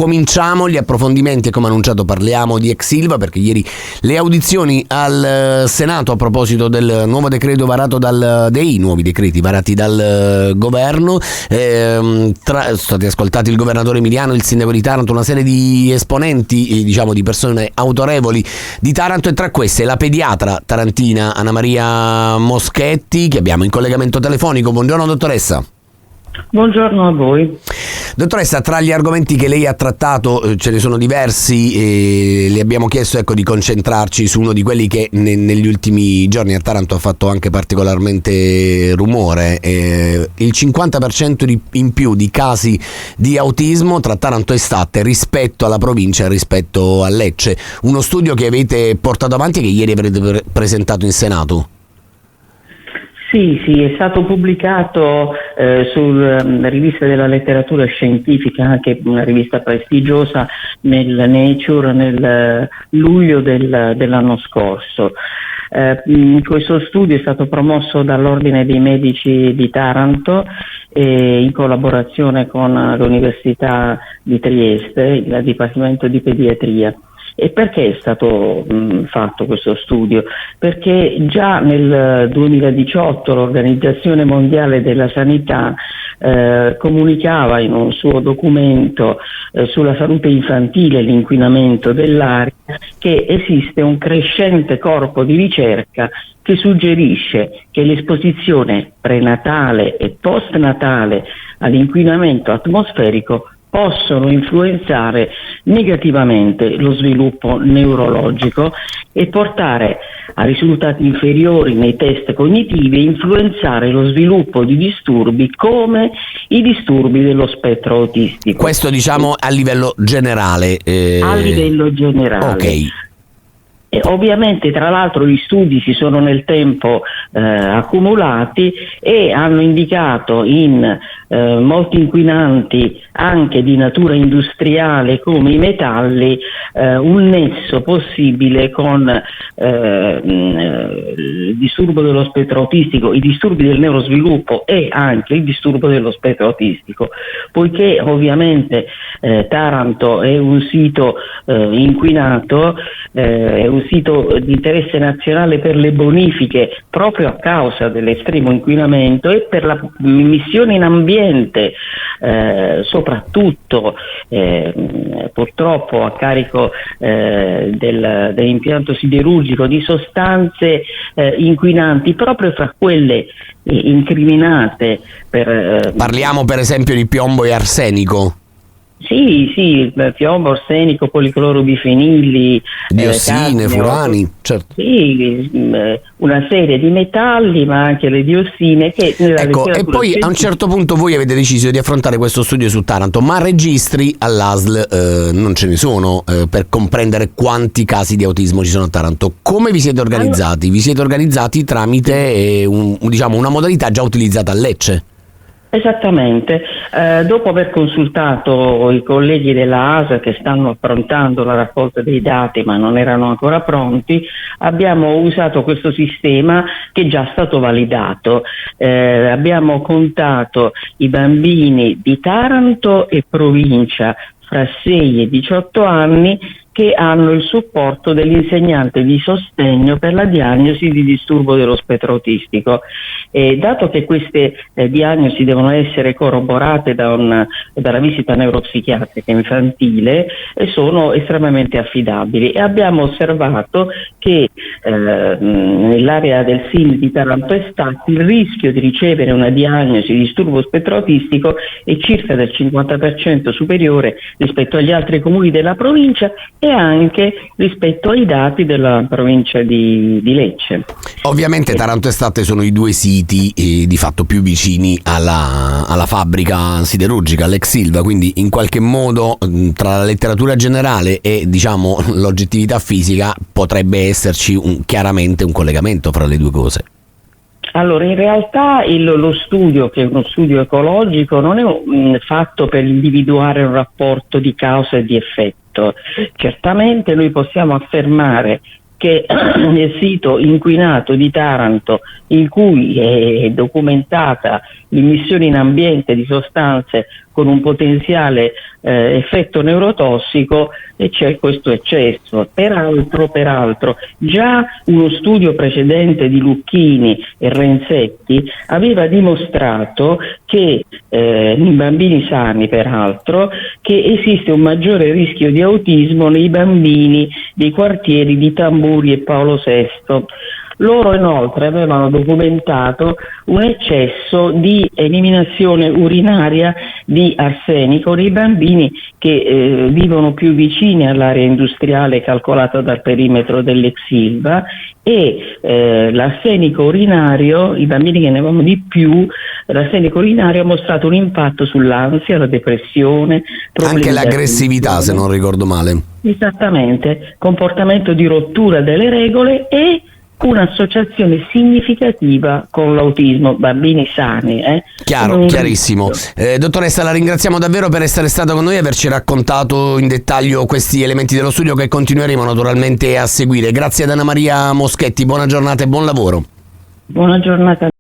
cominciamo gli approfondimenti e, come annunciato, parliamo di ex Ilva, perché ieri le audizioni al Senato a proposito del nuovo decreto varato dei nuovi decreti varati dal governo, sono stati ascoltati il governatore emiliano, il sindaco di Taranto, una serie di esponenti, diciamo di persone autorevoli di Taranto, e tra queste la pediatra tarantina Anna Maria Moschetti, che abbiamo in collegamento telefonico. Buongiorno dottoressa. Buongiorno a voi. Dottoressa, tra gli argomenti che lei ha trattato ce ne sono diversi e le abbiamo chiesto di concentrarci su uno di quelli che negli ultimi giorni a Taranto ha fatto anche particolarmente rumore. Il 50% in più di casi di autismo tra Taranto e Statte rispetto alla provincia e rispetto a Lecce. Uno studio che avete portato avanti e che ieri avrete presentato in Senato. Sì, è stato pubblicato sulla rivista della letteratura scientifica, anche una rivista prestigiosa, nel Nature nel luglio dell'anno scorso. Questo studio è stato promosso dall'Ordine dei Medici di Taranto in collaborazione con l'Università di Trieste, il Dipartimento di Pediatria. E perché è stato fatto questo studio? Perché già nel 2018 l'Organizzazione Mondiale della Sanità comunicava in un suo documento sulla salute infantile e l'inquinamento dell'aria che esiste un crescente corpo di ricerca che suggerisce che l'esposizione prenatale e postnatale all'inquinamento atmosferico possono influenzare negativamente lo sviluppo neurologico e portare a risultati inferiori nei test cognitivi e influenzare lo sviluppo di disturbi come i disturbi dello spettro autistico. Questo diciamo a livello generale. A livello generale. Ok. E ovviamente, tra l'altro, gli studi si sono nel tempo accumulati e hanno indicato in molti inquinanti anche di natura industriale come i metalli un nesso possibile con il disturbo dello spettro autistico, i disturbi del neurosviluppo e anche il disturbo dello spettro autistico, poiché ovviamente Taranto è un sito inquinato, è un sito di interesse nazionale per le bonifiche proprio a causa dell'estremo inquinamento e per la missione in ambiente, soprattutto purtroppo a carico dell'impianto siderurgico, di sostanze inquinanti proprio fra quelle incriminate parliamo per esempio di piombo e arsenico. Sì, piombo, arsenico, policlorobifenili, diossine, furani, certo. Sì, una serie di metalli, ma anche le diossine che e poi a un certo punto voi avete deciso di affrontare questo studio su Taranto, ma registri all'ASL non ce ne sono per comprendere quanti casi di autismo ci sono a Taranto. Come vi siete organizzati? Vi siete organizzati tramite una modalità già utilizzata a Lecce? Esattamente, dopo aver consultato i colleghi della ASA che stanno approntando la raccolta dei dati ma non erano ancora pronti, abbiamo usato questo sistema che è già stato validato. Abbiamo contato i bambini di Taranto e provincia fra 6 e 18 anni che hanno il supporto dell'insegnante di sostegno per la diagnosi di disturbo dello spettro autistico. Dato che queste diagnosi devono essere corroborate dalla visita neuropsichiatrica infantile, sono estremamente affidabili, e abbiamo osservato che nell'area del SIN di Taranto e Statti il rischio di ricevere una diagnosi di disturbo spettro autistico è circa del 50% superiore rispetto agli altri comuni della provincia e anche rispetto ai dati della provincia di Lecce. Ovviamente Taranto e Statte sono i due siti di fatto più vicini alla fabbrica siderurgica, all'ex Ilva, quindi in qualche modo tra la letteratura generale e l'oggettività fisica potrebbe esserci chiaramente un collegamento fra le due cose. Allora, in realtà lo studio, che è uno studio ecologico, non è fatto per individuare un rapporto di causa e di effetto. Certamente noi possiamo affermare che nel sito inquinato di Taranto, in cui è documentata l'immissione in ambiente di sostanze con un potenziale effetto neurotossico, e c'è questo eccesso. Peraltro, già uno studio precedente di Lucchini e Renzetti aveva dimostrato che in bambini sani, peraltro, che esiste un maggiore rischio di autismo nei bambini dei quartieri di Tamburi e Paolo VI. Loro inoltre avevano documentato un eccesso di eliminazione urinaria di arsenico nei bambini che vivono più vicini all'area industriale calcolata dal perimetro dell'ex Ilva, e l'arsenico urinario, i bambini che ne avevano di più, l'arsenico urinario ha mostrato un impatto sull'ansia, la depressione, anche l'aggressività, se non ricordo male. Esattamente, comportamento di rottura delle regole e un'associazione significativa con l'autismo, bambini sani. Chiaro, chiarissimo. Dottoressa, la ringraziamo davvero per essere stata con noi e averci raccontato in dettaglio questi elementi dello studio che continueremo naturalmente a seguire. Grazie ad Anna Maria Moschetti, buona giornata e buon lavoro. Buona giornata.